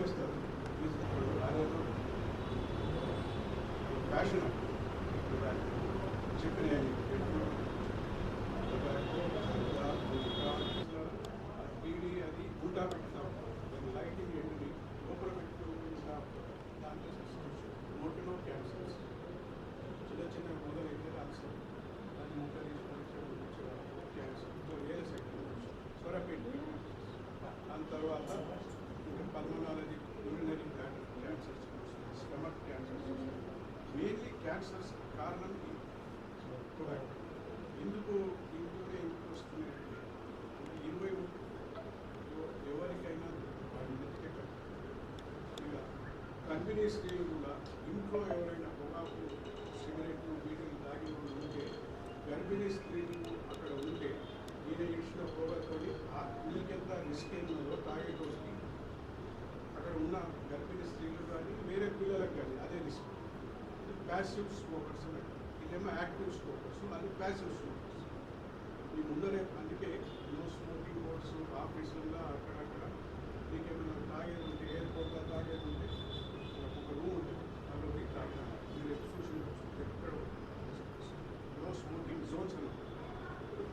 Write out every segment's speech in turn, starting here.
చేస్తారు అదేదో ప్యాషన్ చెప్పిన బీడీ అది గుండా పెడతాం దాని లైటింగ్ ఎండుని లోపల పెట్టుకుంటా దాంట్లో నోటిలో క్యాన్సర్స్ చిన్న చిన్న మొదలైతే రాస్తారు దాన్ని ముక్క తీసుకొని క్యాన్సర్ వేరే సెక్టర్ స్వరపేట్ దాని తర్వాత ఇంకా pulmonology urinary cancers stomach cancers mainly cancers కారణం టొబాకో ఎందుకు ఇంట్లోనే ఎందుకు వస్తున్నాయంటే 20 ఎవరికైనా వాడి నెత్తికే ఇక కంపెనీ స్త్రీలు కూడా ఇంట్లో ఎవరైనా పొగాకు సిగరెట్లు వీటిని తాగిన ఉంటే గర్భిణీ స్త్రీలు అక్కడ ఉంటే ఈయన ఇచ్చిన పొగతోని నీకెంత రిస్క్ ఏందో తాగేటోకి అక్కడ ఉన్న గర్భిణీ స్త్రీలు కానీ వేరే పిల్లలకు కానీ అదే రిస్క్ ప్యాసివ్ స్మోకర్స్ అని ఇదేమో యాక్టివ్ స్మోకర్స్ అది ప్యాసివ్ స్మోకర్స్ ఈ ముందరే అందుకే నో స్మోకింగ్ బోర్డ్స్ ఆఫీసుల్లో అక్కడక్కడ నీకేమైనా తాగేది ఉంటే ఎయిర్పోర్ట్లో తాగేది ఉంటే ఒక రూమ్ ఉంటుంది అక్కడ పోయి తాగిన మీరు ఎప్పుడు ఎక్కడ నో స్మోకింగ్ జోన్స్ అని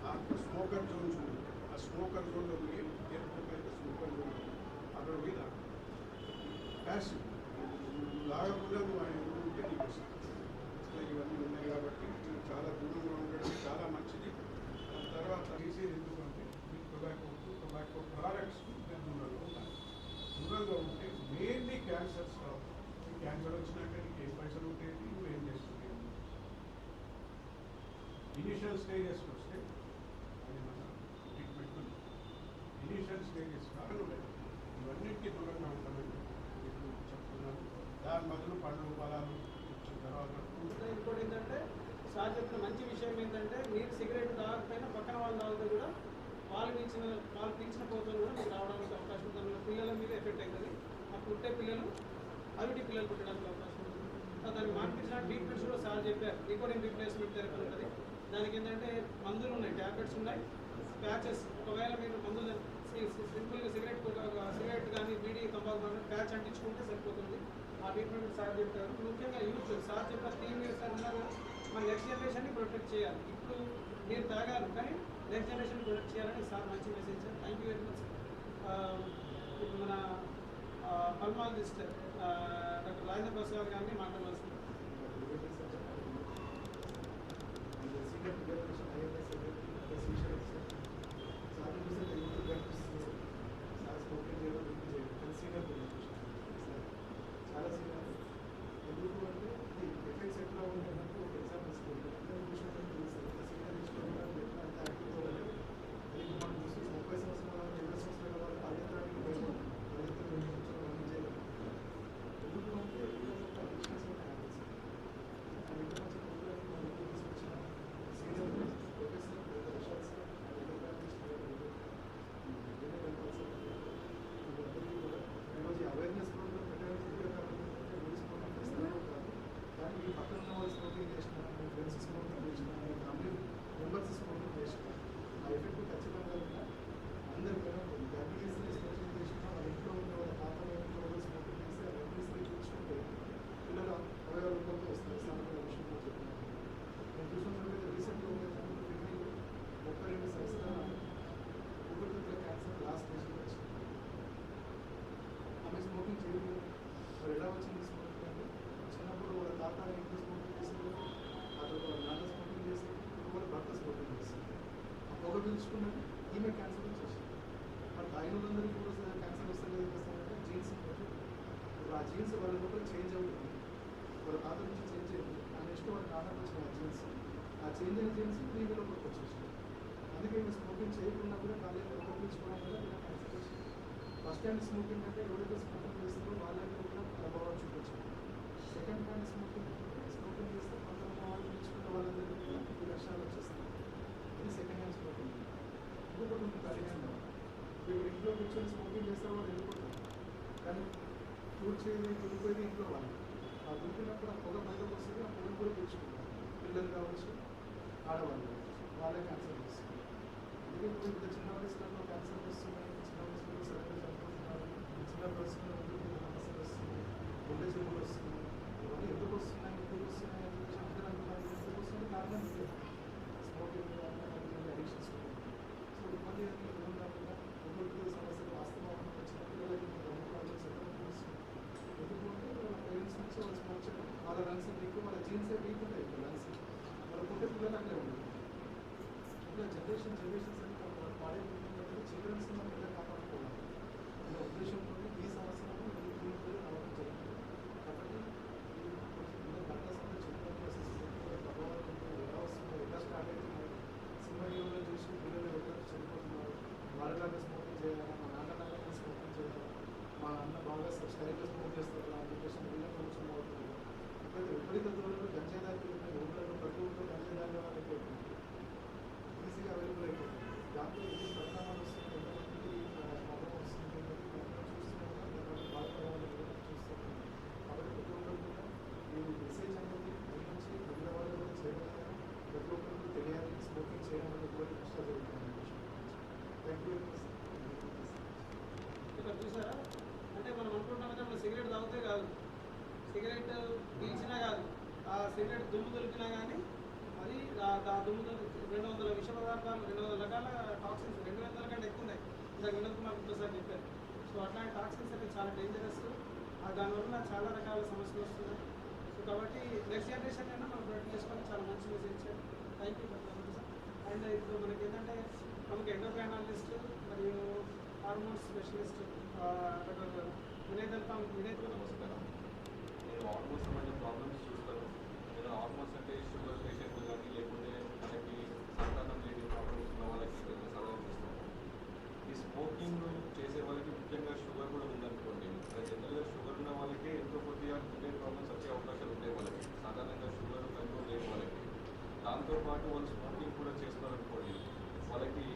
ఆ స్మోకర్ జోన్స్ ఉంటుంది ఆ స్మోకర్ జోన్లో పోయి ఎయిర్పోర్ట్ అయితే స్మోకర్ జోన్ అక్కడ పోయి తాగు ప్యాసివ్ తాగకుండా నువ్వు ఆయన రూమ్ ఉంటే నీకు వస్తుంది ఇవన్నీ ఉన్నాయి కాబట్టి చాలా దూరంగా ఉండడం చాలా మంచిది. తర్వాత తీసేది ఎందుకంటే టొబాకో ప్రోడక్ట్స్ దూరంగా ఉంటే మెయిన్లీ క్యాన్సర్స్ రావు. క్యాన్సర్ వచ్చినాక నీకు ఏ పైసలు ఉంటాయి నువ్వు ఏం చేస్తుంది. ఇనిషియల్ స్టేజెస్కి వస్తే అది మన ట్రీట్మెంట్ ఉంది. ఇనిషియల్ స్టేజెస్ కారణం ఇవన్నిటికీ దూరంగా ఉంటామని మీకు చెప్తున్నాను. దాని బదులు పండ్లు పొలాలు తర్వాత ఇంకోటి ఏంటంటే సార్ చెప్పిన మంచి విషయం ఏంటంటే మీరు సిగరెట్ తాగకపోయినా పక్కన వాళ్ళు తాగితే కూడా వాళ్ళు పీల్చిన పోతలు కూడా మీకు రావడానికి అవకాశం ఉంది. దానివల్ల పిల్లల మీద ఎఫెక్ట్ అవుతుంది. ఆ పుట్టే పిల్లలు అవిటి పిల్లలు పుట్టడానికి అవకాశం ఉంటుంది. దానికి మాన్పించిన ట్రీట్మెంట్స్ కూడా సార్ చెప్పారు. నికోటిన్ రీప్లేస్మెంట్ థెరపీ ఉంటుంది. దానికి ఏంటంటే మందులు ఉన్నాయి, ట్యాబ్లెట్స్ ఉన్నాయి, ప్యాచెస్. ఒకవేళ మీరు మందులు సింపుల్గా సిగరెట్ కానీ బీడీ తంబాకు కానీ ప్యాచ్ అంటించుకుంటే సరిపోతుంది. ఆ ట్రీట్మెంట్ సార్ చెప్పారు. ముఖ్యంగా యూత్ సార్ చెప్పిన 3 years ఉన్నారు. మన నెక్స్ట్ జనరేషన్ని ప్రొటెక్ట్ చేయాలి. ఇప్పుడు మీరు తాగారు కానీ నెక్స్ట్ జనరేషన్ ప్రొటెక్ట్ చేయాలని సార్ మంచి message sir. Thank you very much. ఇప్పుడు మన పల్మాలజిస్ట్ డాక్టర్ రాజేంద్ర ప్రసాద్ గారిని మాట్లాడాల్సింది. చాలా సీనియర్ ఎందుకు అంటే ఎఫెక్ట్స్ ఎట్లా ఉంటుందంటే ఒక ఎగ్జాంపుల్ సీనియర్ ఇష్టంగా ఎంత యాక్టివ్ అవ్వాలి. అది మనం చూసి 30 సంవత్సరాల 20 సంవత్సరాల వాళ్ళు పరిగెత్తడానికి భయపడతాం. పరిగెత్తలు 2 సంవత్సరాలు రన్ చేయలేదు. ఎందుకు అంటే హ్యాబిట్స్ అండ్ ఇంత మంచి ప్రోగ్రామ్ మనం తీసుకొచ్చిన సీనియర్ ప్రొఫెసర్ విశాల్స్ ఈరోజు అవేర్నెస్ ప్రోగ్రామ్ పెట్టడానికి కానీ మీ పక్కన ఉన్న వాళ్ళు స్మోకింగ్ చేసిన, మీ ఫ్రెండ్స్ స్మోకింగ్ చేసిన, మీ ఫ్యామిలీ మెంబర్స్ స్మోకింగ్ చేసిన ఆ ఎఫెక్ట్ ఖచ్చితంగా అందరికైనా ఉంటుంది. గర్భిణీస్ని స్మోకింగ్ చేసిన, వాళ్ళ ఇంట్లో ఉన్న వాళ్ళ తాతల ఇంట్లో వాళ్ళు స్మోకింగ్ చేసి ఆ గర్భిణీస్ని చూసుకుంటే పిల్లలు అవయవ రూపంలో వస్తారు. సాధారణ విషయంలో చెప్పినట్టు నేను చూసినట్లయితే రీసెంట్గా కిడ్నీ 32 సంవత్సరాల ఊపిరితిత్తుల క్యాన్సర్ లాస్ట్ స్టేజ్లో వచ్చింది. ఆమె స్మోకింగ్ చేయలేదు. మరి ఎలా వచ్చింది స్మోకింగ్ అంటే చిన్నప్పుడు వాళ్ళ తాత ఇంట్లో స్మోకింగ్ చేసేది, ఆ తర్వాత వాళ్ళ నాన్న స్మోకింగ్ చేసేది, ఇప్పుడు వాళ్ళ భర్త స్మోకింగ్ చేస్తుంది. ఆ పొగ పీల్చుకున్నది ఈమె క్యాన్సర్ వచ్చేసింది. మరి తాగిన వాళ్ళందరికీ కూడా క్యాన్సర్ వస్తుంది వస్తారంటే జీన్స్ బట్టి ఇప్పుడు ఆ జీన్స్ వాళ్ళ లోపల చేంజ్ అవుతుంది. వాళ్ళ తాత నుంచి చేంజ్ అయింది. ఆ నెక్స్ట్ వాళ్ళ నాన్నకు వచ్చిన ఆ జీన్స్, ఆ చేంజ్ అయిన జీన్స్ ఇప్పుడు ఈమె లోపలికి వచ్చేసింది. అందుకే ఈమె స్మోకింగ్ చేయకుండా కూడా కాలేజీ పొగ పీల్చుకోవడం వల్ల ఇలా క్యాన్సర్ వచ్చింది. ఫస్ట్ హ్యాండ్ స్మోకింగ్ అంటే ఎవరైతే స్మోకింగ్ చేస్తారో వాళ్ళకి కూడా ప్రభావం చూపించింది. సెకండ్ హ్యాండ్ స్మోకింగ్ చేస్తే కొంత వాళ్ళు పీల్చుకున్న వాళ్ళందరికీ కూడా ఈ లక్షణాలు వచ్చేస్తాయి. ఇది సెకండ్ హ్యాండ్ స్మోకింగ్. ఇంకొకటి ఉంటుంది థర్డ్ హ్యాండ్. ఇప్పుడు ఇంట్లో కూర్చొని స్మోకింగ్ చేస్తే వాళ్ళు వెళ్ళిపోతారు, కానీ కూలిపోయేది ఇంట్లో వాళ్ళు. ఆ దుంపినప్పుడు ఆ పొగ బయటకు వస్తుంది. ఆ పొగ కూడా పీల్చుకుంటారు. పిల్లలు కావచ్చు, ఆడవాళ్ళు కావచ్చు, వాళ్ళే క్యాన్సర్ వస్తుంది. అందుకే ఇప్పుడు చిన్న వయసులో క్యాన్సర్ వస్తున్నాయి, చిన్న వయసులో సరైన చనిపోతున్నారు, చిన్న వయసులో హెడేక్స్ ఎప్పుడు వస్తున్నాయి, ఇవన్నీ ఎందుకు వస్తున్నాయి అని చెప్పేసి అందరూ అంటున్నారు. ఎందుకు వస్తుంది కారణం ఇదే, స్మోకింగ్ అడిక్షన్స్. సో ఇవన్నీ ఏం కాకుండా ఒకరికి సమస్యలు వాస్తవం వచ్చిన పిల్లలకి ఎందుకు అంటే వాళ్ళ పేరెంట్స్ నుంచి వాళ్ళు స్మోక్ చేయడం, వాళ్ళ లంగ్స్ వీక్, వాళ్ళ జీన్స్ వీక్ ఉంటాయి. లంగ్స్ వాళ్ళ పుట్టే పిల్లలు అట్లే ఉంటుంది. ఇంకా జనరేషన్స్ అని వాళ్ళు పాడే చిల్డ్రన్స్ మనం ఎలా కాపాడుకోవాలి అనే ఉద్దేశంతో ఈ సంవత్సరం దీంట్లో రావడం జరిగింది. కాబట్టి చిల్డ్రన్ ప్రాసెస్ ప్రభావం ఎలా వస్తుందో, ఎలా స్టార్ట్ అవుతున్నాయి, సినిమా హీరోలో చూసి పిల్లలు ఎవరు చనిపోతున్నారు, వాళ్ళలాగా స్మోకింగ్ చేయాలా, మా నాన్నలాగా స్మోకింగ్ చేయాలా, మా అన్న బాగా స్టైల్గా స్మోక్ చేస్తారు అని చెప్పేసి వీళ్ళకి కొంచెం అవుతుంది. ఇప్పుడు విపరీత దూరంలో గంజాయి దాఖలు ఉన్నాయి. ఊళ్ళలో ప్రతి ఊళ్ళో గంజాయి దాఖలు అయిపోతుంది, ఈజీగా అవైలబుల్ అయిపోతుంది. దాంట్లో ఎన్ని పరిణామాలు వస్తుంది, ఎంతమందికి ప్రాబ్లం వస్తుంది అనేది మనం చూస్తున్నాం, దానివల్ల బాధపడాలని చూస్తున్నాం. కాబట్టి ప్రతి ఒక్కరు కూడా ఈ మెసేజ్ అనేది నుంచి మిగతా వాళ్ళు కూడా చేయగలిగారు, ప్రతి ఒక్కరికి తెలియాలి స్మోకింగ్ చేయడం అనేది కూడా కష్టం జరుగుతుంది. Thank you very much. ఇక్కడ చూసారా, అంటే మనం అనుకుంటాం కదా మనం సిగరెట్ తాగితే కాదు, సిగరెట్ పీల్చినా కాదు, ఆ సిగరెట్ దుమ్ము దొరికినా కానీ అది ఆ దుమ్ము 200 విష పదార్థాలు, 200 రకాల టాక్సిన్స్, 200 కంటే ఎక్కువ ఉన్నాయి. ఇందాక వినోద్ కుమార్ గుప్తా సార్ చెప్పారు. సో అట్లాంటి టాక్సిన్స్ అనేది చాలా డేంజరస్, దానివల్ల చాలా రకాల సమస్యలు వస్తున్నాయి. సో కాబట్టి నెక్స్ట్ జనరేషన్ అయినా మనం ప్రొటెక్ట్ చేసుకొని చాలా మంచి మెసేజ్ ఇచ్చారు. Thank you sir. అండ్ ఇప్పుడు మనకి ఏంటంటే మనకి ఎండోక్రైనాలజిస్ట్ మరియు హార్మోన్స్ స్పెషలిస్ట్ డాక్టర్ వినయ్ కూడా నమస్కారం. నేను హార్మోన్స్ సంబంధించిన ప్రాబ్లమ్స్ చూస్తాను. నేను హార్మోన్స్ అంటే షుగర్ పేషెంట్లు కానీ లేకుంటే మనకి సంతానం లేని ప్రాబ్లమ్స్ ఉన్న వాళ్ళకి సలహా ఇస్తాను. ఈ స్మోకింగ్ చేసే వాళ్ళకి ముఖ్యంగా షుగర్ కూడా ఉందనుకోండి, జనరల్గా షుగర్ ఉన్న వాళ్ళకి ఎంతో కొద్దిగా గుండె ప్రాబ్లమ్స్ వచ్చే అవకాశాలు ఉంటాయి వాళ్ళకి, సాధారణంగా షుగర్ కంట్రోల్ లేని వాళ్ళకి. దాంతోపాటు వాళ్ళు స్మోకింగ్ కూడా చేస్తున్నారనుకోండి, వాళ్ళకి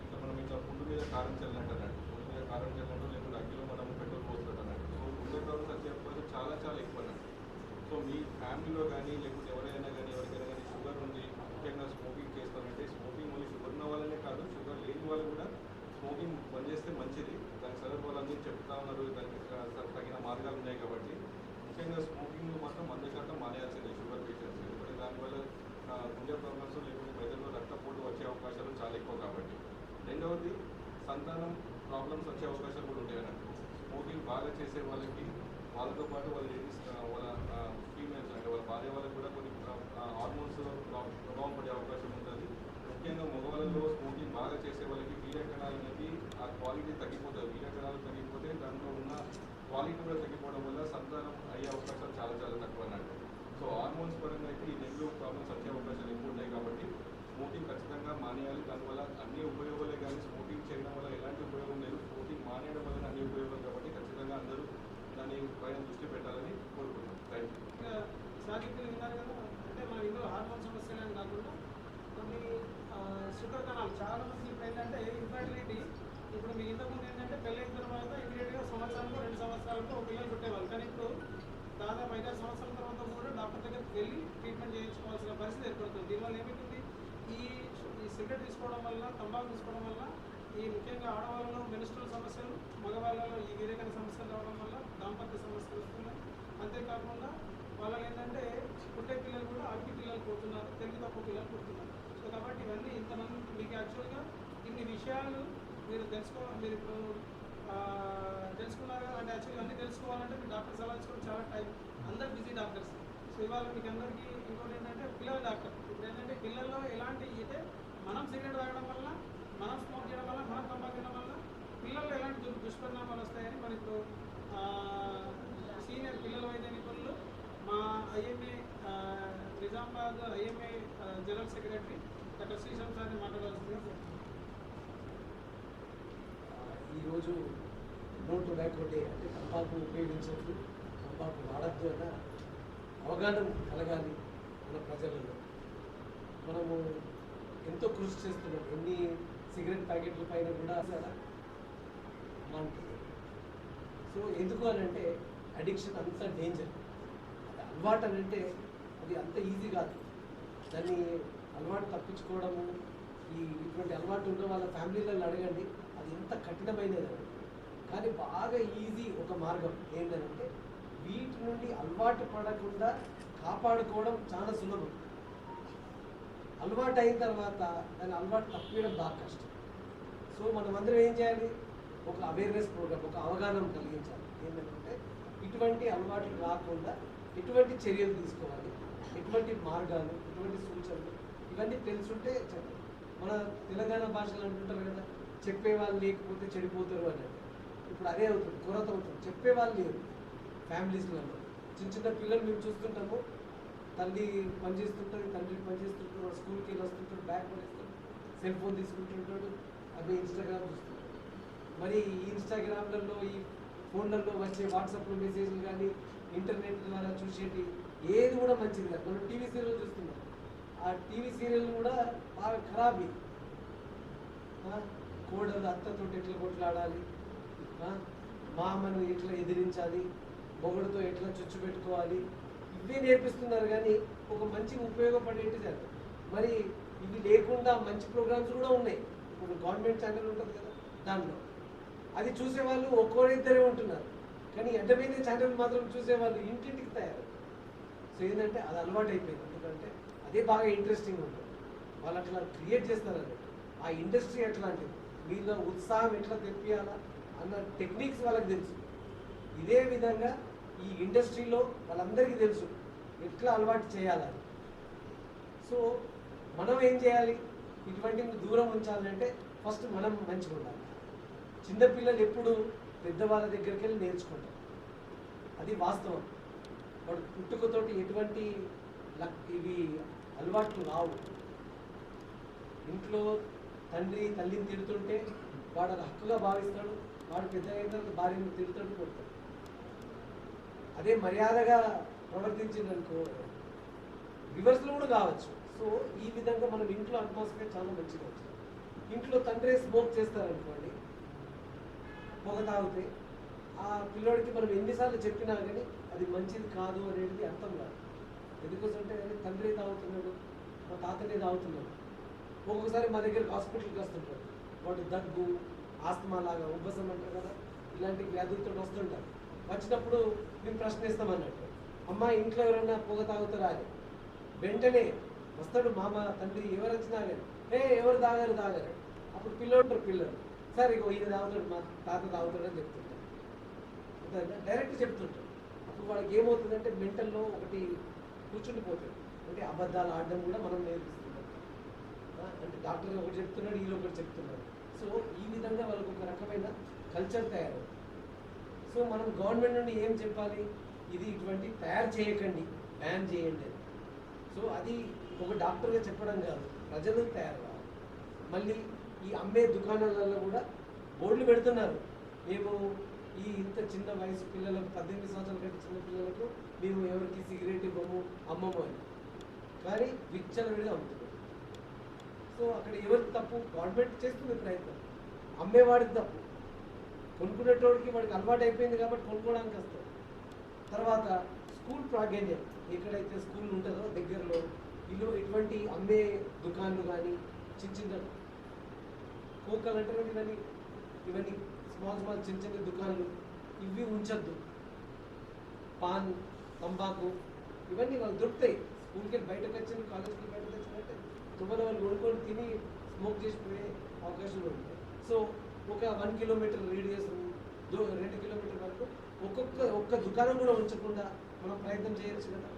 ఇంకా మనం ఇట్లా పుండు మీద కారం చల్లినట్టు అన్నట్టు, పుండు మీద కారం చల్లినట్టు లేకుంటే అగ్గిలో మనం పెట్రోల్ పోస్తున్నట్టు అన్నట్టు. సో గుండె ప్రాబ్లమ్స్ వచ్చే అవకాశం చాలా చాలా ఎక్కువ అన్నట్టు. సో మీ ఫ్యామిలీలో కానీ లేకుంటే ఎవరికైనా కానీ షుగర్ ఉంది, ముఖ్యంగా స్మోకింగ్ చేస్తారంటే, స్మోకింగ్ ఓన్లీ షుగర్ ఉన్న వాళ్ళనే కాదు, షుగర్ లేని వాళ్ళు కూడా స్మోకింగ్ బంద్ చేస్తే మంచిది. దానికి సరే వాళ్ళందరూ చెప్తా ఉన్నారు, దానికి తగిన మార్గాలు ఉన్నాయి. కాబట్టి ముఖ్యంగా స్మోకింగ్ మాత్రం 100% మానేయాల్సిందే షుగర్ పేషెంట్స్. ఎందుకంటే దానివల్ల గుండె ప్రాబ్లమ్స్ లేకుంటే మెదడులో రక్తపోటు వచ్చే అవకాశాలు చాలా ఎక్కువ. కాబట్టి రెండవది సంతానం ప్రాబ్లమ్స్ వచ్చే అవకాశాలు కూడా ఉంటాయి అన్నట్టు. స్మోకింగ్ బాగా చేసే వాళ్ళకి, వాళ్ళతో పాటు వాళ్ళ లేడీస్ వాళ్ళ ఫీమేల్స్ అంటే వాళ్ళ భార్య వాళ్ళకి కూడా కొన్ని హార్మోన్స్ ప్రభావం పడే అవకాశం ఉంటుంది. ముఖ్యంగా మగవాళ్ళలో స్మోకింగ్ బాగా చేసే వాళ్ళకి వీర్య కణాలు అనేది ఆ క్వాలిటీ తగ్గిపోతుంది. వీర్య కణాలు తగ్గిపోతే దాంట్లో ఉన్న క్వాలిటీ కూడా తగ్గిపోవడం వల్ల సంతానం అయ్యే అవకాశాలు చాలా చాలా తక్కువ అన్నట్టు. సో హార్మోన్స్ పరంగా అయితే ఈ నెలలో ప్రాబ్లమ్స్ వచ్చే అవకాశాలు ఎక్కువ ఉన్నాయి. కాబట్టి స్మోకింగ్ ఖచ్చితంగా మానేయాలి. దానివల్ల అన్ని ఉపయోగాలే కానీ స్మోకింగ్ చేయడం వల్ల ఎలాంటి ఉపయోగం లేదు. స్మోకింగ్ మానేయడం వల్ల అన్ని ఉపయోగాలు. కాబట్టి ఖచ్చితంగా అందరూ దాని పైన దృష్టి పెట్టాలని కోరుకుంటున్నాం. Thank you. ఇంకా సాధికులు విన్నారు కదా, అంటే మన ఇందులో హార్మోన్ సమస్యలే కాకుండా కొన్ని షుగర్ కణాలు చాలా మంది ఇప్పుడు ఏంటంటే ఇన్ఫర్టిలిటీ. ఇప్పుడు మీ ఇంతకుముందు ఏంటంటే పెళ్ళైన తర్వాత ఇమీడియట్గా సంవత్సరాలకు 2 సంవత్సరాలకు పిల్లలు పుట్టేవాళ్ళు. కానీ ఇప్పుడు దాదాపు 5-6 సంవత్సరాల తర్వాత కూడా డాక్టర్ దగ్గరికి వెళ్ళి ట్రీట్మెంట్ చేయించుకోవాల్సిన పరిస్థితి ఏర్పడుతుంది. దీనివల్ల ఏమవుతుంది, ఈ సిగరెట్ తీసుకోవడం వల్ల, తంబాకు తీసుకోవడం వల్ల ఈ ముఖ్యంగా ఆడవాళ్ళలో మెన్స్ట్రువల్ సమస్యలు, మగవాళ్ళలో ఈ వీరకణ సమస్యలు రావడం వల్ల దాంపత్య సమస్యలు వస్తున్నాయి. అంతేకాకుండా వాళ్ళు ఏంటంటే పుట్టే పిల్లలు కూడా అగ్గి పిల్లలు పుడుతున్నారు, తెలుగు తక్కువ పిల్లలు పుడుతున్నారు. సో కాబట్టి ఇవన్నీ ఇంతమంది మీకు యాక్చువల్గా ఇన్ని విషయాలు మీరు మీరు ఇప్పుడు తెలుసుకున్నారు కదా. అంటే యాక్చువల్గా అన్నీ తెలుసుకోవాలంటే మీరు డాక్టర్ సలహా తీసుకోవడం చాలా టైం, అందరు బిజీ డాక్టర్స్. సో ఇవాళ మీకు అందరికీ ఇంకోటి ఏంటంటే పిల్లల డాక్టర్. ఇప్పుడు ఏంటంటే పిల్లల్లో ఎలాంటి అయితే మనం సిగరెట్ తాగడం వల్ల, మనం స్మోక్ చేయడం వల్ల, మనం తంబాకు తినడం వల్ల పిల్లల్లో ఎలాంటి దుష్పరిణామాలు వస్తాయని మన ఇప్పుడు సీనియర్ పిల్లల వైద్య నిపుణులు మా IMA Nizamabad IMA general secretary doctor sheesham సార్ని మాట్లాడాల్సిందిగా. ఈరోజు నో టొబాకో డే, అంటే తంబాకు ఉపయోగించద్దు, తంబాకు వాడద్దు అన్న అవగాహన కలగాలి మన ప్రజలలో. మనము ఎంతో కృషి చేస్తున్నాం, ఎన్ని సిగరెట్ ప్యాకెట్ల పైన కూడా బాగుంటుంది. సో ఎందుకు అని అంటే అడిక్షన్ అంత డేంజర్. అది అలవాటు అని అంటే అది అంత ఈజీ కాదు. దాన్ని అలవాటు తప్పించుకోవడము, ఇటువంటి అలవాటు ఉన్న వాళ్ళ ఫ్యామిలీలలో అడగండి, అది ఎంత కఠినమైనది. కానీ బాగా ఈజీ ఒక మార్గం ఏంటంటే వీటి నుండి అలవాటు పడకుండా కాపాడుకోవడం చాలా సులభం. అలవాటు అయిన తర్వాత దాని అలవాటు తప్పియడం బాగా కష్టం. సో మనమందరం ఏం చేయాలి? ఒక అవేర్నెస్ ప్రోగ్రామ్, ఒక అవగాహన కలిగించాలి. ఏంటంటే ఇటువంటి అలవాట్లు రాకుండా ఎటువంటి చర్యలు తీసుకోవాలి, ఎటువంటి మార్గాలు, ఎటువంటి సూచనలు, ఇవన్నీ తెలుసుంటే మన తెలంగాణ భాషలో అంటుంటారు కదా, చెప్పేవాళ్ళు లేకపోతే చెడిపోతారు అన్నట్టు. ఇప్పుడు అదే అవుతుంది, కొరత అవుతుంది. చెప్పేవాళ్ళు లేరు ఫ్యామిలీస్లలో. చిన్న చిన్న పిల్లలు మేము చూస్తుంటాము, తల్లి పనిచేస్తుంటుంది, తండ్రి పనిచేస్తుంటాడు, స్కూల్కి వెళ్ళి వస్తుంటాడు, బ్యాగ్ పనిస్తాడు, సెల్ ఫోన్ తీసుకుంటుంటాడు, అవి ఇన్స్టాగ్రామ్ చూస్తుంటాడు. మరి ఈ ఇన్స్టాగ్రామ్లలో, ఈ ఫోన్లలో వచ్చే వాట్సాప్లో మెసేజ్లు కానీ, ఇంటర్నెట్ ద్వారా చూసేటి ఏది కూడా మంచిది కాదు. మనం టీవీ సీరియల్ చూస్తున్నాం, ఆ టీవీ సీరియల్ కూడా బాగా ఖరాబీ. కోడలు అత్తతో ఎట్లా కొట్లాడాలి, మామను ఎట్లా ఎదిరించాలి, మొగుడుతో ఎట్లా చుచ్చు పెట్టుకోవాలి, ఇవే నేర్పిస్తున్నారు. కానీ ఒక మంచి ఉపయోగపడేటి సార్. మరి ఇవి లేకుండా మంచి ప్రోగ్రామ్స్ కూడా ఉన్నాయి. ఇప్పుడు గవర్నమెంట్ ఛానల్ ఉంటుంది కదా, దాంట్లో అది చూసేవాళ్ళు ఒక్కోరిద్దరే ఉంటున్నారు. కానీ అడ్డమైన ఛానల్ మాత్రం చూసేవాళ్ళు ఇంటింటికి తయారు. సో ఏంటంటే అది అలవాటు అయిపోయింది. ఎందుకంటే అదే బాగా ఇంట్రెస్టింగ్ ఉంటుంది. వాళ్ళు అట్లా క్రియేట్ చేస్తారండి. ఆ ఇండస్ట్రీ ఎట్లాంటిది, మీలో ఉత్సాహం ఎట్లా తెప్పియాలా అన్న టెక్నిక్స్ వాళ్ళకి తెలుసు. ఇదే విధంగా ఈ ఇండస్ట్రీలో వాళ్ళందరికీ తెలుసు ఎట్లా అలవాటు చేయాలని. సో మనం ఏం చేయాలి? ఇటువంటివి దూరం ఉంచాలంటే ఫస్ట్ మనం మంచిగా ఉండాలి. చిన్నపిల్లలు ఎప్పుడు పెద్దవాళ్ళ దగ్గరికి వెళ్ళి నేర్చుకుంటారు, అది వాస్తవం. వాడు పుట్టుకతోటి ఎటువంటి ఇవి అలవాట్లు రావు. ఇంట్లో తండ్రి తల్లిని తిడుతుంటే వాడు అది హక్కుగా భావిస్తాడు. వాడు పెద్ద అయిన భార్యను తిడుతాడు, కొడతాడు. అదే మర్యాదగా ప్రవర్తించిందనుకో రివర్స్లో కూడా కావచ్చు. సో ఈ విధంగా మనం ఇంట్లో అట్మాస్ఫియర్ చాలా మంచిగా వచ్చింది. ఇంట్లో తండ్రి స్మోక్ చేస్తారనుకోండి, పొగ తాగితే ఆ పిల్లోడికి మనం ఎన్నిసార్లు చెప్పినా కానీ అది మంచిది కాదు అనేది అర్థం కాదు. ఎందుకోసంటే తండ్రి తాగుతున్నాడు, మా తాతనే తాగుతున్నాడు. ఒక్కొక్కసారి మా దగ్గరికి హాస్పిటల్కి వస్తుంటారు. వాడు దగ్గు, ఆస్తమా లాగా, ఉబ్బసం అంటారు కదా, ఇలాంటి వ్యాధులతో వస్తుంటారు. వచ్చినప్పుడు మేము ప్రశ్నిస్తాం అన్నట్టు, అమ్మ ఇంట్లో ఎవరైనా పొగ తాగుతారా అని. వెంటనే వస్తాడు మామ, తండ్రి, ఎవరు వచ్చినా కానీ ఎవరు తాగారు. అప్పుడు పిల్లలు సార్ ఇగో ఈయన తాగుతాడు, మా తాత తాగుతాడు అని చెప్తుంటారు. డైరెక్ట్ చెప్తుంటారు. అప్పుడు వాళ్ళకి ఏమవుతుందంటే మెంటల్లో ఒకటి కూర్చుండిపోతుంది. అంటే అబద్ధాలు ఆడడం కూడా మనం నేర్పిస్తున్నాం. అంటే డాక్టర్ ఒకటి చెప్తున్నాడు, వీళ్ళు ఒకటి చెప్తున్నారు. సో ఈ విధంగా వాళ్ళకి ఒక రకమైన కల్చర్ తయారవుతుంది. సో మనం గవర్నమెంట్ నుండి ఏం చెప్పాలి? ఇది ఇటువంటి తయారు చేయకండి, బ్యాన్ చేయండి. సో అది ఒక డాక్టర్గా చెప్పడం కాదు, ప్రజలు తయారు కావాలి. మళ్ళీ ఈ అమ్మే దుకాణాలలో కూడా బోర్డులు పెడుతున్నారు. మేము ఈ ఇంత చిన్న వయసు పిల్లలకు, 18 సంవత్సరాల కంటే చిన్న పిల్లలకు మేము ఎవరికి సిగరెట్ ఇవ్వము, అమ్మము అని. కానీ విచ్చలవిడిగా అమ్ముతున్నారు. సో అక్కడ ఎవరికి తప్పు? గవర్నమెంట్ చేస్తుంది ప్రయత్నం, అమ్మేవాడికి తప్పు. కొనుక్కునేటోడికి వాడికి అలవాటు అయిపోయింది కాబట్టి కొనుక్కోవడానికి వస్తాడు. తర్వాత స్కూల్ ప్రాధాన్యం, ఎక్కడైతే స్కూల్ ఉంటుందో దగ్గరలో ఇటువంటి అమ్మే దుకాన్లు కానీ, చిన్న కోకలు అంటారు ఇవన్నీ స్మాల్ చిన్న దుకాన్లు ఇవి ఉంచద్దు. పాన్, తంబాకు ఇవన్నీ వాళ్ళు దొరుకుతాయి. స్కూల్కి వెళ్ళి బయటకు వచ్చింది, కాలేజ్కి బయటకు వచ్చిందంటే తుమ్మల వాళ్ళు కొనుక్కొని తిని స్మోక్ చేసిపోయే అవకాశాలు ఉంటాయి. సో ఒక 1 కిలోమీటర్ రేడియస్, 2 కిలోమీటర్ వరకు ఒక్క దుకాణం కూడా ఉంచకుండా మనం ప్రయత్నం చేయొచ్చు కదా.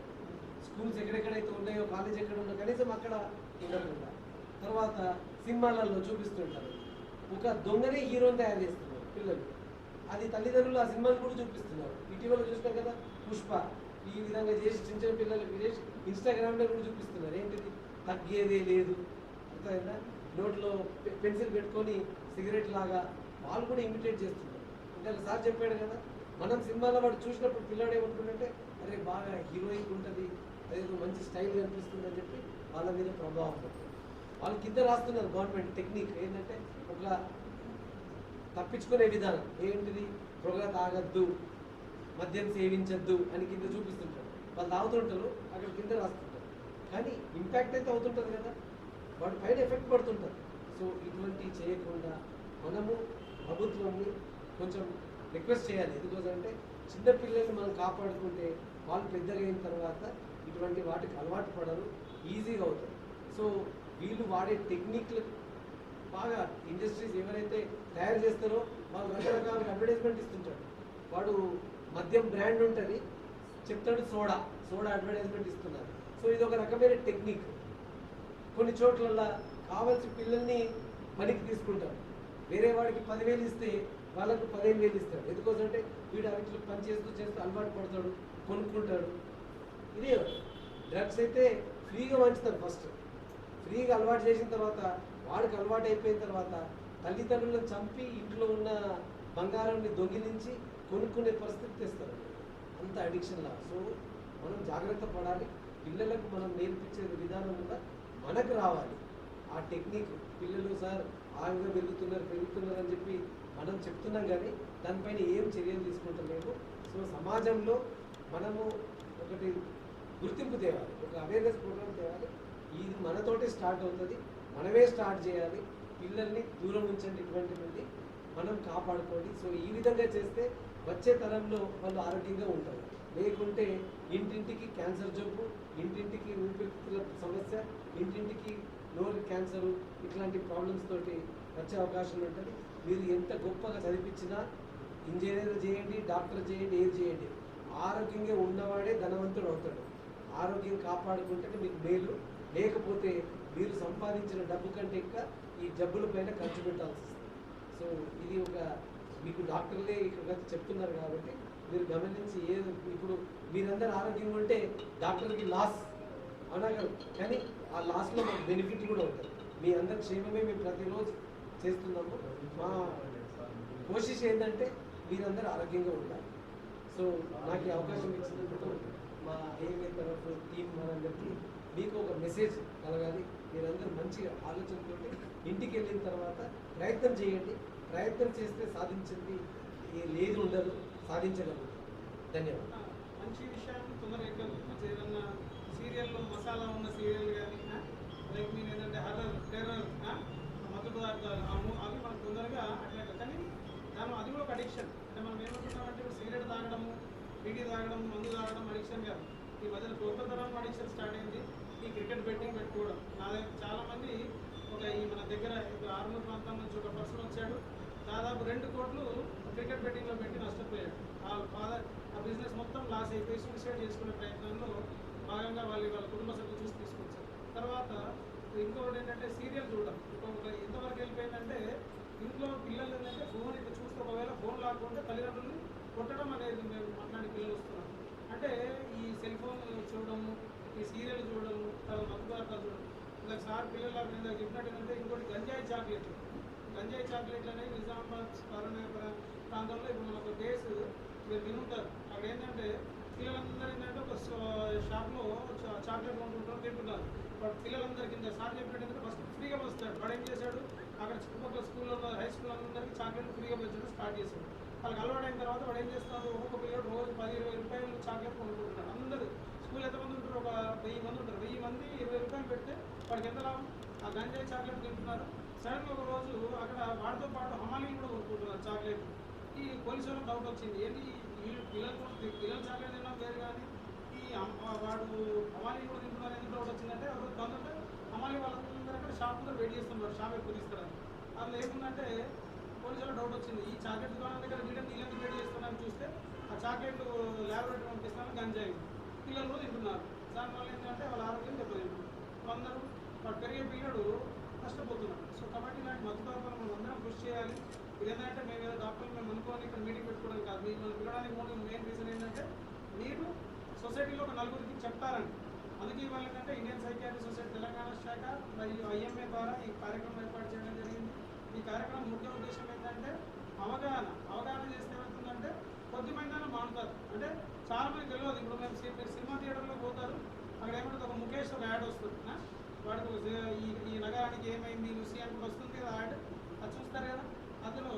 స్కూల్స్ ఎక్కడెక్కడైతే ఉన్నాయో, కాలేజ్ ఎక్కడ ఉన్నా కనీసం అక్కడ ఉండకుండా. తర్వాత సినిమాలలో చూపిస్తుంటారు, ఒక దొంగనే హీరోని తయారు చేస్తున్నారు పిల్లలు. అది తల్లిదండ్రులు ఆ సినిమాలు కూడా చూపిస్తున్నారు. ఇటీవల చూసినాం కదా పుష్ప, ఈ విధంగా చేసి చిన్న పిల్లలకి చేసి ఇన్స్టాగ్రామ్లో కూడా చూపిస్తున్నారు. ఏంటిది? తగ్గేదే లేదు. అర్థమైందా? నోట్లో పెన్సిల్ పెట్టుకొని సిగరెట్ లాగా వాళ్ళు కూడా ఇమిటేట్ చేస్తున్నారు. అంటే సార్ చెప్పాడు కదా, మనం సినిమాలో వాడు చూసినప్పుడు పిల్లాడు ఏమనుకుంటుంటే అరే బాగా హీరోయిక్ ఉంటుంది, అదేదో మంచి స్టైల్ కనిపిస్తుంది అని చెప్పి వాళ్ళ మీద ప్రభావం పడుతుంది. వాళ్ళు కింద రాస్తున్నారు గవర్నమెంట్ టెక్నిక్ ఏంటంటే ఒక తప్పించుకునే విధానం. ఏంటిది? పొగ తాగద్దు, మద్యం సేవించద్దు అని కింద చూపిస్తుంటారు. వాళ్ళు తాగుతుంటారు, అక్కడ కింద రాస్తుంటారు. కానీ ఇంపాక్ట్ అయితే అవుతుంటుంది కదా, వాటి పైన ఎఫెక్ట్ పడుతుంటుంది. సో ఇటువంటివి చేయకుండా మనము ప్రభుత్వాన్ని కొంచెం రిక్వెస్ట్ చేయాలి. ఎందుకోసంటే చిన్న పిల్లల్ని మనం కాపాడుకుంటే వాళ్ళు పెద్దగా అయిన తర్వాత ఇటువంటి వాటికి అలవాటు పడరు, ఈజీగా అవుతారు. సో వీళ్ళు వాడే టెక్నిక్లు బాగా ఇండస్ట్రీస్ ఎవరైతే తయారు చేస్తారో వాళ్ళు రకరకాల అడ్వర్టైజ్మెంట్ ఇస్తుంటాడు. వాడు మద్యం బ్రాండ్ ఉంటుంది, చెప్తాడు సోడా అడ్వర్టైజ్మెంట్ ఇస్తున్నారు. సో ఇది ఒక రకమైన టెక్నిక్. కొన్ని చోట్ల కావాల్సి పిల్లల్ని పనికి తీసుకుంటారు. వేరే వాడికి 10,000 ఇస్తే వాళ్ళకు 15,000 ఇస్తాడు. ఎందుకోసంటే వీడు అవిట్లు పని చేస్తూ అలవాటు పడతాడు, కొనుక్కుంటాడు. ఇదే డ్రగ్స్ అయితే ఫ్రీగా పంచుతారు. ఫస్ట్ ఫ్రీగా అలవాటు చేసిన తర్వాత వాడికి అలవాటు అయిపోయిన తర్వాత తల్లిదండ్రులను చంపి ఇంట్లో ఉన్న బంగారాన్ని దొంగిలించి కొనుక్కునే పరిస్థితి తెస్తారు. అంత అడిక్షన్ లా. సో మనం జాగ్రత్త పడాలి. పిల్లలకు మనం నేర్పించే విధానం కూడా మనకు రావాలి. ఆ టెక్నిక్ పిల్లలు సార్ ఆగగా పెరుగుతున్నారు అని చెప్పి మనం చెప్తున్నాం, కానీ దానిపైన ఏం చర్యలు తీసుకుంటలేము. సో సమాజంలో మనము ఒకటి గుర్తింపు తేవాలి, ఒక అవేర్నెస్ ప్రోగ్రామ్ తేవాలి. ఇది మనతోటే స్టార్ట్ అవుతుంది, మనమే స్టార్ట్ చేయాలి. పిల్లల్ని దూరం ఉంచండి, ఇటువంటి నుండి మనం కాపాడుకోండి. సో ఈ విధంగా చేస్తే వచ్చే తరంలో వాళ్ళు ఆరోగ్యంగా ఉంటారు. లేకుంటే ఇంటింటికి క్యాన్సర్ జబ్బు, ఇంటింటికి ఊపిరితిత్తుల సమస్య, ఇంటింటికి నోరు క్యాన్సరు, ఇట్లాంటి ప్రాబ్లమ్స్ తోటి వచ్చే అవకాశం ఉంటుంది. మీరు ఎంత గొప్పగా చదివించినా, ఇంజనీర్ చేయండి, డాక్టర్ చేయండి, ఏది చేయండి, ఆరోగ్యంగా ఉన్నవాడే ధనవంతుడు అవుతాడు. ఆరోగ్యం కాపాడుకుంటే మీకు మేలు. లేకపోతే మీరు సంపాదించిన డబ్బు కంటే ఇంకా ఈ జబ్బుల పైన ఖర్చు పెట్టాల్సి వస్తుంది. సో ఇది ఒక మీకు డాక్టర్లే ఇక్కడ చెప్తున్నారు కాబట్టి మీరు గమనించి ఇప్పుడు మీరందరూ ఆరోగ్యంగా ఉంటే డాక్టర్కి లాస్ అవునా కదా, కానీ ఆ లాస్లో మాకు బెనిఫిట్ కూడా ఉంటుంది. మీ అందరి క్షేమమే మేము ప్రతిరోజు చేస్తున్నాము. మా కోషిష్ ఏంటంటే మీరందరూ ఆరోగ్యంగా ఉండాలి. సో నాకు ఈ అవకాశం ఇచ్చినందుకు మా ఏఎంఏ తరఫు టీం మనందరికీ మీకు ఒక మెసేజ్ కలగాలి. మీరందరూ మంచిగా ఆలోచనతో ఇంటికి వెళ్ళిన తర్వాత ప్రయత్నం చేయండి. ప్రయత్నం చేస్తే సాధించింది లేదు ఉండదు, సాధించగలుగుతాం. ధన్యవాదాలు. మంచి విషయాన్ని తొందరగా ఏదన్నా సీరియల్లో మసాలా ఉన్న సీరియల్ కానీ లైక్ మీరు ఏంటంటే హర్రర్ టెర్రర్ మత్తు పదార్థాలు అవి మనకు తొందరగా అట్రాక్ట్. కానీ అది కూడా ఒక అడిక్షన్. అంటే మనం ఏమనుకుంటామంటే ఇప్పుడు సిగరెట్ తాగడము, బీడీ తాగడం, మందు తాగడం అడిక్షన్ కాదు. ఈ మధ్యన కొత్త తరం అడిక్షన్ స్టార్ట్ అయింది. ఈ క్రికెట్ బెట్టింగ్ పెట్టుకోవడం. నా దగ్గర చాలామంది ఈ మన దగ్గర ఆర్మూర్ ప్రాంతం నుంచి ఒక పర్సన్ వచ్చాడు. దాదాపు 2 కోట్లు క్రికెట్ బెట్టింగ్లో పెట్టి నష్టపోయాడు. ఆ బిజినెస్ మొత్తం లాస్ అయిపోయి సూసైడ్ చేసుకునే ప్రయత్నంలో భాగంగా వాళ్ళ కుటుంబ సభ్యులు చూసి తీసుకొచ్చారు. తర్వాత ఇంకొకటి ఏంటంటే సీరియల్ చూడడం. ఎంతవరకు వెళ్ళిపోయిందంటే ఇంట్లో పిల్లలు ఏంటంటే ఫోన్ ఇట్లా చూస్తే ఒకవేళ ఫోన్ లాక్కుంటే తల్లిదండ్రులు కొట్టడం అనేది మేము అట్లాంటి పిల్లలు వస్తున్నాం. అంటే ఈ సెల్ ఫోన్ చూడడము, ఈ సీరియల్ చూడడము, మత్తు పదార్థాలు చూడడం. ఇలా సార్ పిల్లలు చెప్పినట్టు ఏంటంటే ఇంకోటి గంజాయి చాక్లెట్లు అనేవి నిజామాబాద్ ప్రాంతంలో ఇప్పుడు మనకు కేసు మీరు వినుంటారు. అక్కడ ఏంటంటే పిల్లలందరూ ఏంటంటే ఒక షాప్లో చాక్లెట్ కొనుక్కుంటారు, తింటున్నారు. బట్ పిల్లలందరూ కింద సార్ చెప్పినట్టు ఏంటంటే ఫస్ట్ ఫ్రీగా వస్తాడు. వాడు ఏం చేశాడు, అక్కడ చుట్టుపక్కల స్కూల్లో హై స్కూల్ అందరికీ చాక్లెట్ ఫ్రీగా వచ్చాడు స్టార్ట్ చేశాడు. వాళ్ళకి అలవాటైన తర్వాత వాడు ఏం చేస్తాడు, ఒక్కొక్క పిల్లడు రోజు 10-20 రూపాయలు చాక్లెట్ కొనుక్కుంటున్నాడు. అందరూ స్కూల్ ఎంతమంది ఉంటారు, ఒక 1000 మంది ఉంటారు. 1000 మంది 20 రూపాయలు పెడితే వాడికి ఎంత లాభం? ఆ గంజాయి చాక్లెట్ తింటున్నారు. సడన్గా ఒక రోజు అక్కడ వాడితో పాటు హమాలీలు కూడా కొనుక్కుంటున్నారు చాక్లెట్. ఈ పోలీసు వాళ్ళకి డౌట్ వచ్చింది, ఏంటి పిల్లలు చాక్లెట్ తిన్నాం వేరు, కానీ ఈ వాడు హమాలీలు కూడా తింటున్నారు ఎందుకు డౌట్ వచ్చిందంటే అప్పుడు తొందరగా హమాలీ వాళ్ళందరూ అక్కడ షాప్ ముందర వెయిట్ చేస్తున్నారు, షాప్ ఎక్కువ తీసుకురాని. అందులో ఏముందంటే పోలీసులకు డౌట్ వచ్చింది, ఈ చాక్లెట్ దుకాణం దగ్గర వీళ్ళని నీళ్ళని వెయిట్ చేస్తున్నారని చూస్తే ఆ చాక్లెట్ ల్యాబొరేటరీ పంపిస్తున్నాను గంజాయి. పిల్లలు కూడా తింటున్నారు. దానివల్ల ఏంటంటే వాళ్ళ ఆరోగ్యం దెబ్బతింటున్నారు. అందరూ వాడు పెరిగే పిల్లడు నష్టపోతున్నాడు. సో కాబట్టి ఇలాంటి మత్తు పదార్థాలు మనం అందరం కృషి చేయాలి. ఇదేంటంటే మేము ఏదో డాక్టర్లు మేము అనుకోని ఇక్కడ మీటింగ్ పెట్టుకోవడం కాదు. మిమ్మల్ని పిలవడానికి మెయిన్ రీజన్ ఏంటంటే మీరు సొసైటీలో ఒక నలుగురికి చెప్తారండి. అందుకే ఇవాళ ఏంటంటే ఇండియన్ సైకియాట్రిక్ సొసైటీ తెలంగాణ శాఖ మరియు ఐఎంఏ ద్వారా ఈ కార్యక్రమం ఏర్పాటు చేయడం జరిగింది. ఈ కార్యక్రమం ముఖ్య ఉద్దేశం ఏంటంటే అవగాహన చేస్తే ఏమవుతుందంటే కొద్దిమంది మానుతారు. అంటే చాలా మంది తెలియదు. ఇప్పుడు మేము సినిమా థియేటర్లో పోతారు, అక్కడ ఏమంటుంది ఒక ముఖేష్ ఒక యాడ్ వస్తుంది, వాడికి ఈ నగరానికి ఏమైంది లుసి అనుకుంటూ వస్తుంది కదా యాడ్, అది చూస్తారు కదా. అందులో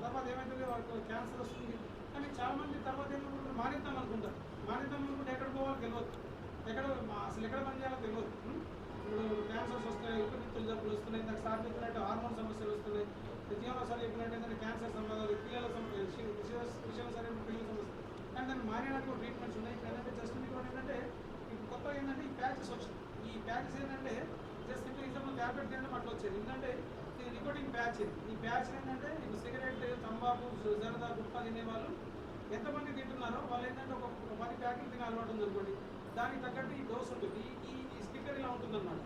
తర్వాత ఏమవుతుంది, వాడికి క్యాన్సర్ వస్తుంది. కానీ చాలామంది తర్వాత ఏమనుకుంటారు, మానేద్దాం అనుకుంటారు. మానేద్దాం అనుకుంటే ఎక్కడ పోవాలో తెలియదు, అసలు ఎక్కడ పని చేయాలో తెలియదు. ఇప్పుడు క్యాన్సర్స్ వస్తున్నాయి, ఊపిరితిత్తుల జబ్బులు వస్తున్నాయి, నాకు సార్ చెప్పినట్టు హార్మోన్ సమస్యలు వస్తున్నాయి. జీవన సార్ చెప్పినట్టు ఏంటంటే క్యాన్సర్ సంబంధాలు పిల్లల విషయం సరే పిల్లల సమస్య కానీ దాన్ని మారినట్టు ట్రీట్మెంట్స్ ఉన్నాయి. ఇప్పుడు ఏంటంటే జస్ట్ మీకు ఏంటంటే ఇప్పుడు కొత్తగా ఏంటంటే ఈ ప్యాచెస్ వచ్చింది. ఈ ప్యాచెస్ ఏంటంటే జస్ట్ ఇప్పుడు ఇంతకుముందు ట్యాబ్లెట్ తినడం అట్లా వచ్చేది. ఎందుకంటే ఇది నికోటిన్ ప్యాచ్. ఈ ప్యాచ్ ఏంటంటే ఇప్పుడు సిగరెట్, తంబాకు, జరదా, గుట్కా తినేవాళ్ళు ఎంతమంది తింటున్నారో వాళ్ళు ఏంటంటే ఒక 10 ప్యాకెట్లు తినే అలవాటు ఉందనుకోండి, దానికి తగ్గట్టు ఈ డోస్ ఉంటుంది. ఈ స్టిక్కర్ ఇలా ఉంటుందన్నమాట.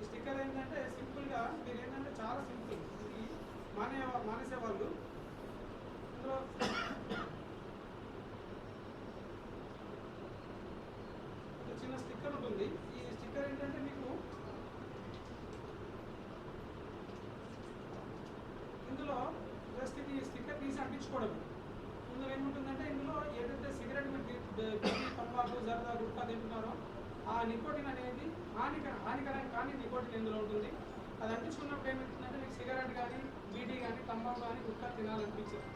ఈ స్టిక్కర్ ఏంటంటే సింపుల్గా మీరు ఏంటంటే చాలా సింపుల్. ఇది మానేసే వాళ్ళు ఇందులో ఒక చిన్న స్టిక్కర్ ఉంటుంది. ఈ స్టిక్కర్ ఏంటంటే మీకు ఇందులో జస్ట్ ఇది స్టిక్కర్ తీసి అంటించుకోవడం. ఇందులో ఏముంటుందంటే ఇందులో ఏదైతే సిగరెట్ తంబాకు, జరదా, గుట్కా తింటున్నారో ఆ నికోటిన్ అనేది హానికరం కానీ నికోటిన్ ఇందులో ఉంటుంది. అది అంటించుకున్నప్పుడు ఏమవుతుందంటే మీకు సిగరెట్ కానీ, బీడీ కానీ, తంబాకు కానీ, గుట్కా తినాలనిపించదు.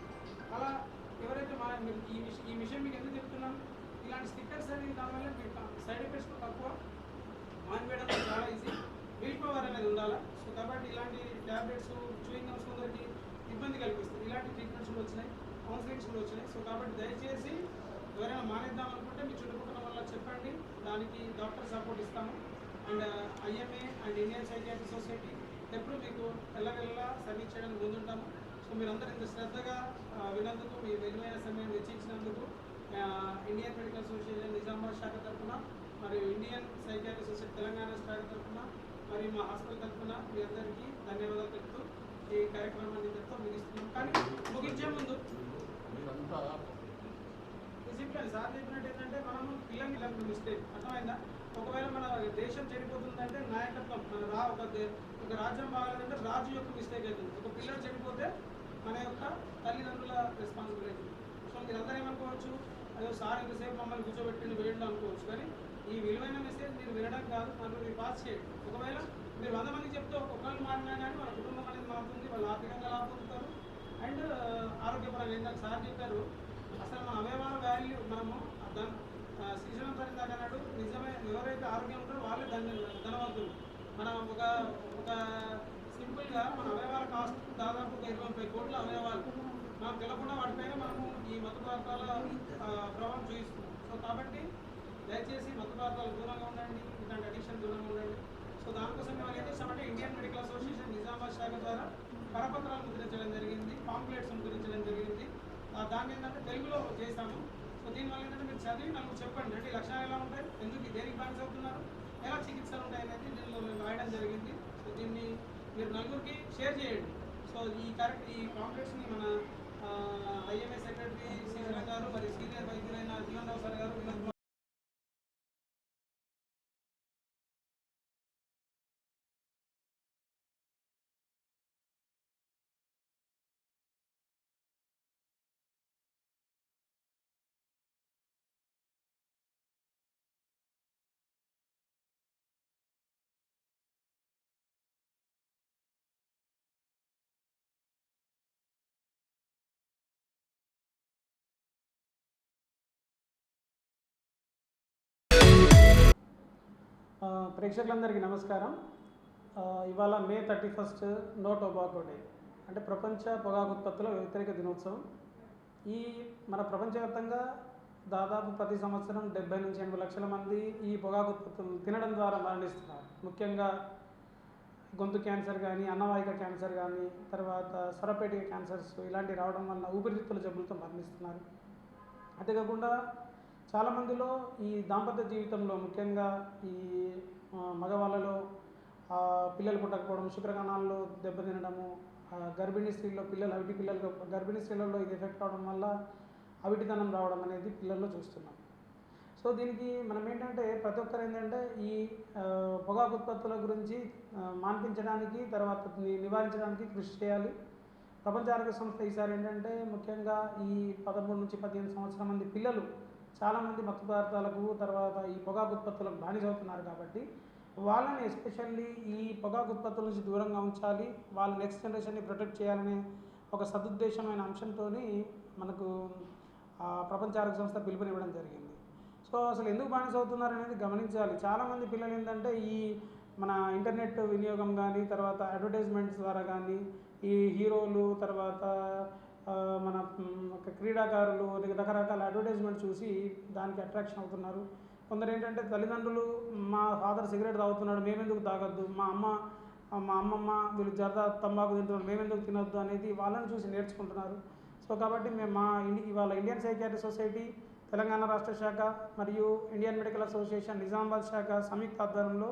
అలా ఎవరైతే ఈ విషయం మీకు ఎందుకు చెప్తున్నాను, ఇలాంటి స్టిక్కర్స్ అనేవి దానివల్ల మీకు సైడ్ ఎఫెక్ట్స్ తక్కువ, మానివేయడం చాలా ఈజీ, విల్ పవర్ అనేది ఉండాలి. సో కాబట్టి ఇలాంటి ట్యాబ్లెట్స్, చూయింగ్ గమ్స్ కొందరికి ఇబ్బంది కల్పిస్తుంది. ఇలాంటి ట్రీట్మెంట్స్ కూడా వచ్చినాయి, కౌన్సిలింగ్స్ కూడా వచ్చినాయి. సో కాబట్టి దయచేసి ఎవరైనా మానేద్దాం అనుకుంటే మీ చుట్టుపక్కల వల్ల చెప్పండి, దానికి డాక్టర్ సపోర్ట్ ఇస్తాము. And IMA and Indian psychiatry society ఎప్పుడు మీకు ఎల్లవెల్లా సర్వీస్ చేయడానికి ముందుంటాము. సో మీరందరూ ఇంత శ్రద్ధగా విన్నందుకు, మీ విలువైన సమయం వెచ్చించినందుకు ఇండియన్ మెడికల్ అసోసియేషన్ నిజామాబాద్ శాఖ తరఫున మరియు ఇండియన్ సైకియాట్రీ సొసైటీ తెలంగాణ శాఖ తరఫున మరియు మా హాస్పిటల్ తరఫున మీ అందరికీ ధన్యవాదాలు తెలుపుతూ ఈ కార్యక్రమాన్ని ఇంతతో ముగిస్తున్నాం. కానీ ముగించే ముందు చెప్పాను సార్ చెప్పినట్టు ఏంటంటే మనము పిల్లల్ని మిస్టేక్ అర్థమైందా. ఒకవేళ మన దేశం చెడిపోతుందంటే నాయకత్వం ఒక రాజ్యం బాగాలంటే రాజు యొక్క మిస్టేక్ అవుతుంది. ఒక పిల్లలు చెడిపోతే మన యొక్క తల్లిదండ్రుల రెస్పాన్సిబిలిటీ. సో మీరందరూ ఏమనుకోవచ్చు, అదే సార్ ఇంతసేపు మమ్మల్ని కూర్చోబెట్టి వేయడం అనుకోవచ్చు. కానీ ఈ విలువైన మెసేజ్ మీరు వినడం కాదు, నన్ను మీరు పాస్ చేయండి. ఒకవేళ మీరు 100 మందికి చెప్తే ఒక్కొక్కరు మారినా కానీ వాళ్ళ కుటుంబం అనేది మారుతుంది, వాళ్ళు ఆర్థికంగా లాభం పొందుతారు. అండ్ ఆరోగ్యపరంగా ఏంటంటే సార్ చెప్పారు, అసలు మన అవయవాల వాల్యూ మనము శ్రీశైలం సార్ దాకన్నాడు, నిజమే ఎవరైతే ఆరోగ్యం ఉంటారో వాళ్ళే ధనవంతులు. మనం ఒక సింపుల్గా మన అవయవాల కాస్ట్ దాదాపు 20-30 కోట్ల అవయవాలు మనం తెలకుండా వాటిపైన మనము ఈ మత్తు పదార్థాల ప్రభావం చూపిస్తున్నాం. సో కాబట్టి దయచేసి మత్తు పదార్థాలు దూరంగా ఉండండి, ఇలాంటి అడిక్షన్ దూరంగా ఉండండి. సో దానికోసం మేము ఏం చేస్తామంటే ఇండియన్ మెడికల్ అసోసియేషన్ నిజామాబాద్ శాఖ ద్వారా కరపత్రాలు ముద్రించడం జరిగింది, పాంప్లెట్స్ ముద్రించడం జరిగింది. దాన్ని ఏంటంటే తెలుగులో చేశాము. సో దీనివల్ల ఏంటంటే మీరు చదివి నాకు చెప్పండి, అంటే లక్షణాలు ఎలా ఉంటాయి, ఎందుకు దేనికి బానిస అవుతున్నారు, ఎలా చికిత్సలు ఉంటాయి అనేది దీనిలో మేము రాయడం జరిగింది. సో దీన్ని మీరు నలుగురికి షేర్ చేయండి. సో ఈ పాంప్లెట్స్ని మన IMA సెక్రటరీ శ్రీశైలం గారు మరియు సీనియర్ వైద్యులైన జీవన్రావు సార్ గారు ప్రేక్షకులందరికీ నమస్కారం. ఇవాళ May 31 నో టొబాకో డే, అంటే ప్రపంచ పొగాకు ఉత్పత్తుల వ్యతిరేక దినోత్సవం. మన ప్రపంచవ్యాప్తంగా దాదాపు ప్రతి సంవత్సరం 70 నుంచి 80 లక్షల మంది ఈ పొగాకు ఉత్పత్తులు తినడం ద్వారా మరణిస్తున్నారు. ముఖ్యంగా గొంతు క్యాన్సర్ కానీ, అన్నవాహిక క్యాన్సర్ కానీ, తర్వాత స్వరపేటిక క్యాన్సర్స్ ఇలాంటివి రావడం వల్ల ఊపిరితిత్తుల జబ్బులతో మరణిస్తున్నారు. అంతేకాకుండా చాలామందిలో ఈ దాంపత్య జీవితంలో ముఖ్యంగా ఈ మగవాళ్ళలో పిల్లలు పుట్టకపోవడం, శుక్రకణాల్లో దెబ్బతినడము, గర్భిణీ స్త్రీల్లో గర్భిణీ స్త్రీలలో ఇది ఎఫెక్ట్ అవడం వల్ల అవిటితనం రావడం అనేది పిల్లల్లో చూస్తున్నాం. సో దీనికి మనం ఏంటంటే ప్రతి ఒక్కరు ఏంటంటే ఈ పొగాకు ఉత్పత్తుల గురించి మాన్పించడానికి, తర్వాత నివారించడానికి కృషి చేయాలి. ప్రపంచ ఆరోగ్య సంస్థ ఈసారి ఏంటంటే ముఖ్యంగా ఈ 13 నుంచి 15 సంవత్సరాల మంది పిల్లలు చాలామంది మత్తు పదార్థాలకు, తర్వాత ఈ పొగాకు ఉత్పత్తులకు బానిసవుతున్నారు. కాబట్టి వాళ్ళని ఎస్పెషల్లీ ఈ పొగాకు ఉత్పత్తుల నుంచి దూరంగా ఉంచాలి, వాళ్ళ నెక్స్ట్ జనరేషన్ని ప్రొటెక్ట్ చేయాలనే ఒక సదుద్దేశమైన అంశంతో మనకు ప్రపంచ ఆరోగ్య సంస్థ పిలుపునివ్వడం జరిగింది. సో అసలు ఎందుకు బానిస అవుతున్నారు అనేది గమనించాలి. చాలామంది పిల్లలు ఏంటంటే ఈ మన ఇంటర్నెట్ వినియోగం కానీ, తర్వాత అడ్వర్టైజ్మెంట్స్ ద్వారా కానీ, ఈ హీరోలు, తర్వాత మన క్రీడాకారులు రకరకాల అడ్వర్టైజ్మెంట్ చూసి దానికి అట్రాక్షన్ అవుతున్నారు. కొందరు ఏంటంటే తల్లిదండ్రులు, మా ఫాదర్ సిగరెట్ తాగుతున్నాడు మేమెందుకు తాగొద్దు, మా అమ్మమ్మ వీళ్ళు జర్దా తంబాకు తింటున్నారు మేమెందుకు తినొద్దు అనేది వాళ్ళని చూసి నేర్చుకుంటున్నారు. సో కాబట్టి మేము ఇవాళ ఇండియన్ సైకియాట్రిక్ సొసైటీ తెలంగాణ రాష్ట్ర శాఖ మరియు ఇండియన్ మెడికల్ అసోసియేషన్ నిజామాబాద్ శాఖ సంయుక్త ఆధ్వర్యంలో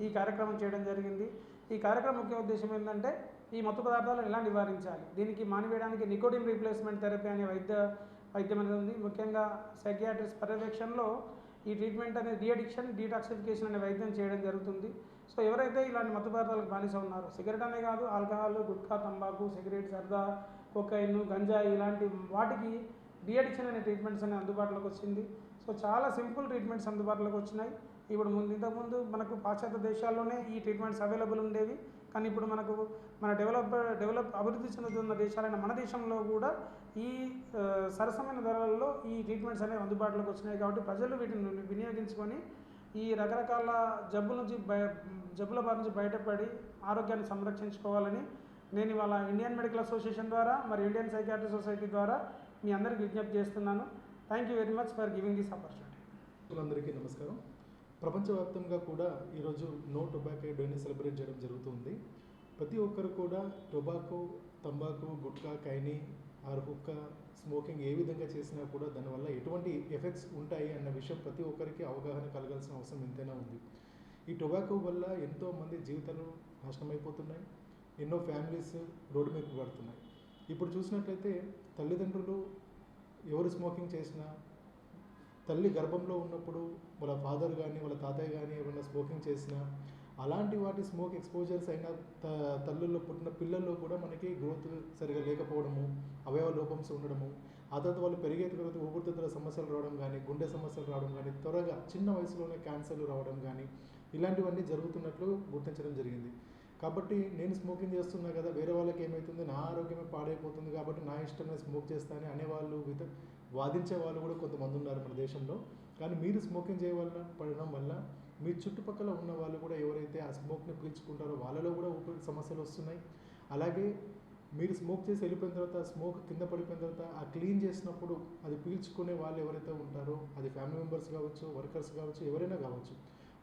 ఈ కార్యక్రమం చేయడం జరిగింది. ఈ కార్యక్రమం ముఖ్య ఉద్దేశం ఏంటంటే ఈ మత్తు పదార్థాలను ఎలా నివారించాలి, దీనికి మానివేయడానికి నికోటిన్ రీప్లేస్మెంట్ థెరపీ అనే వైద్యం అనేది ఉంది. ముఖ్యంగా సైకియాట్రిస్ట్ పర్యవేక్షణలో ఈ ట్రీట్మెంట్ అనేది డీఅడిక్షన్, డీటాక్సిఫికేషన్ అనే వైద్యం చేయడం జరుగుతుంది. సో ఎవరైతే ఇలాంటి మత్తు పదార్థాలకు బానిస ఉన్నారో, సిగరెట్ అనే కాదు, alcohol, gutka, తంబాకు, cigarette, Sarda, cocaine, గంజాయి ఇలాంటి వాటికి డీఅడిక్షన్ అనే ట్రీట్మెంట్స్ అనేవి అందుబాటులోకి వచ్చింది. సో చాలా సింపుల్ ట్రీట్మెంట్స్ అందుబాటులోకి వచ్చినాయి. ఇప్పుడు ఇంతకుముందు మనకు పాశ్చాత్య దేశాల్లోనే ఈ ట్రీట్మెంట్స్ అవైలబుల్ ఉండేవి. కానీ ఇప్పుడు మన అభివృద్ధి చెందుతున్న దేశాలైన మన దేశంలో కూడా ఈ సరసమైన ధరలలో ఈ ట్రీట్మెంట్స్ అనేవి అందుబాటులోకి వచ్చినాయి. కాబట్టి ప్రజలు వీటిని వినియోగించుకొని ఈ రకరకాల జబ్బుల బారి నుంచి బయటపడి ఆరోగ్యాన్ని సంరక్షించుకోవాలని నేను ఇవాళ ఇండియన్ మెడికల్ అసోసియేషన్ ద్వారా మరియు ఇండియన్ సైకియాట్రిక్ సొసైటీ ద్వారా మీ అందరికీ విజ్ఞప్తి చేస్తున్నాను. Thank you very much for giving this opportunity. అందరికీ నమస్కారం. ప్రపంచవ్యాప్తంగా కూడా ఈరోజు నో టొబాకో డేని సెలబ్రేట్ చేయడం జరుగుతుంది. ప్రతి ఒక్కరు కూడా టొబాకో, తంబాకు, gutka, khaini or hookah, smoking ఏ విధంగా చేసినా కూడా దానివల్ల ఎటువంటి ఎఫెక్ట్స్ ఉంటాయి అన్న విషయం ప్రతి ఒక్కరికి అవగాహన కలగాల్సిన అవసరం ఎంతైనా ఉంది. ఈ టొబాకో వల్ల ఎంతోమంది జీవితాలు నాశనమైపోతున్నాయి, ఎన్నో ఫ్యామిలీస్ రోడ్డు మీద పడుతున్నాయి. ఇప్పుడు చూసినట్లయితే తల్లిదండ్రులు ఎవరు స్మోకింగ్ చేసినా, తల్లి గర్భంలో ఉన్నప్పుడు వాళ్ళ ఫాదర్ కానీ వాళ్ళ తాతయ్య కానీ ఎవరైనా స్మోకింగ్ చేసినా, అలాంటి వాటి స్మోక్ ఎక్స్పోజర్స్ అయిన తల్లుల్లో పుట్టిన పిల్లల్లో కూడా మనకి గ్రోత్ సరిగా లేకపోవడము, అవయవ లోపంస్ ఉండడము, ఆ తర్వాత వాళ్ళు పెరిగే తర్వాత ఊపిరితిత్తుల సమస్యలు రావడం కానీ, గుండె సమస్యలు రావడం కానీ, త్వరగా చిన్న వయసులోనే క్యాన్సర్లు రావడం కానీ ఇలాంటివన్నీ జరుగుతున్నట్లు గుర్తించడం జరిగింది. కాబట్టి నేను స్మోకింగ్ చేస్తున్నా కదా, వేరే వాళ్ళకి ఏమవుతుంది, నా ఆరోగ్యమే పాడైపోతుంది కాబట్టి నా ఇష్టమే స్మోక్ చేస్తానని అనేవాళ్ళు, వాదించే వాళ్ళు కూడా కొంతమంది ఉన్నారు మన దేశంలో. కానీ మీరు స్మోకింగ్ పడడం వల్ల మీ చుట్టుపక్కల ఉన్న వాళ్ళు కూడా ఎవరైతే ఆ స్మోక్ని పీల్చుకుంటారో వాళ్ళలో కూడా ఊపిరి సమస్యలు వస్తున్నాయి. అలాగే మీరు స్మోక్ చేసి వెళ్ళిపోయిన తర్వాత, స్మోక్ కింద పడిపోయిన తర్వాత ఆ క్లీన్ చేసినప్పుడు అది పీల్చుకునే వాళ్ళు ఎవరైతే ఉంటారో, అది ఫ్యామిలీ మెంబర్స్ కావచ్చు, వర్కర్స్ కావచ్చు, ఎవరైనా కావచ్చు,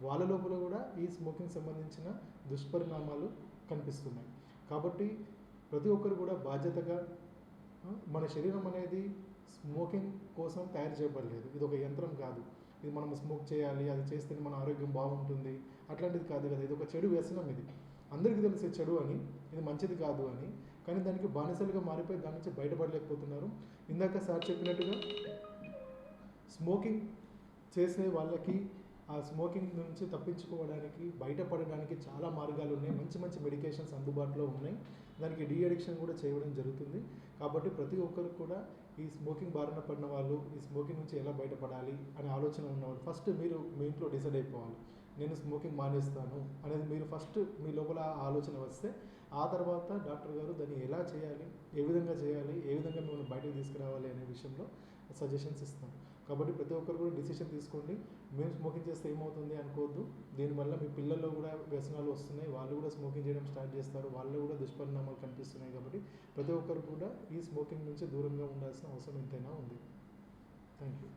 వాళ్ళ లోపల కూడా ఈ స్మోకింగ్ సంబంధించిన దుష్పరిణామాలు కనిపిస్తున్నాయి. కాబట్టి ప్రతి ఒక్కరు కూడా బాధ్యతగా, మన శరీరం అనేది స్మోకింగ్ కోసం తయారు చేయబడలేదు, ఇది ఒక యంత్రం కాదు, ఇది మనం స్మోక్ చేయాలి, అది చేస్తేనే మన ఆరోగ్యం బాగుంటుంది అట్లాంటిది కాదు కదా. ఇది ఒక చెడు వ్యసనం, ఇది అందరికీ తెలిసే చెడు అని, ఇది మంచిది కాదు అని. కానీ దానికి బానిసలుగా మారిపోయి దాని నుంచి బయటపడలేకపోతున్నారు. ఇందాక సార్ చెప్పినట్టుగా స్మోకింగ్ చేసే వాళ్ళకి ఆ స్మోకింగ్ నుంచి తప్పించుకోవడానికి, బయటపడడానికి చాలా మార్గాలు ఉన్నాయి. మంచి మంచి మెడికేషన్స్ అందుబాటులో ఉన్నాయి. దానికి డీఅడిక్షన్ కూడా చేయడం జరుగుతుంది. కాబట్టి ప్రతి ఒక్కరు కూడా ఈ స్మోకింగ్ బారిన పడిన వాళ్ళు, ఈ స్మోకింగ్ నుంచి ఎలా బయటపడాలి అనే ఆలోచన ఉన్నవాళ్ళు ఫస్ట్ మీరు మీ ఇంట్లో డిసైడ్ అయిపోవాలి. నేను స్మోకింగ్ మానేస్తాను అనేది మీరు ఫస్ట్ మీ లోపల ఆలోచన వస్తే, ఆ తర్వాత డాక్టర్ గారు దాన్ని ఎలా చేయాలి, ఏ విధంగా మిమ్మల్ని బయటకు తీసుకురావాలి అనే విషయంలో సజెషన్స్ ఇస్తాం. కాబట్టి ప్రతి ఒక్కరు కూడా డిసిషన్ తీసుకోండి. మేము స్మోకింగ్ చేస్తే ఏమవుతుంది అనుకోవద్దు. దీనివల్ల మీ పిల్లల్లో కూడా వ్యసనాలు వస్తున్నాయి, వాళ్ళు కూడా స్మోకింగ్ చేయడం స్టార్ట్ చేస్తారు, వాళ్ళు కూడా దుష్పరిణామాలు కనిపిస్తున్నాయి. కాబట్టి ప్రతి ఒక్కరు కూడా ఈ స్మోకింగ్ నుంచి దూరంగా ఉండాల్సిన అవసరం ఎంతైనా ఉంది. Thank you.